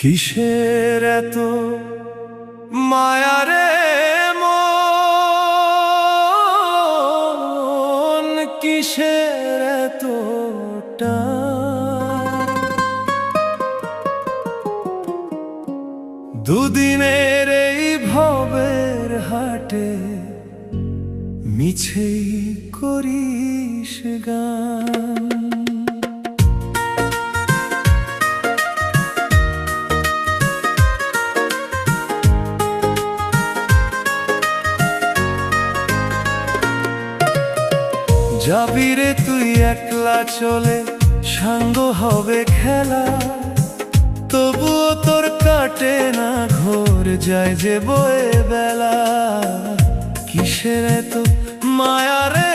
কিসের এত মায়া রে মন, কিসের এত টান? দুদিনের এই ভবের হাটে মিছেই করিস গান। যাবি রে তুই একলা চলে, সাঙ্গ হবে খেলা, তবুও তোর কাটে না ঘোর, যায় যে বয়ে বেলা। কিসের এত মায়া রে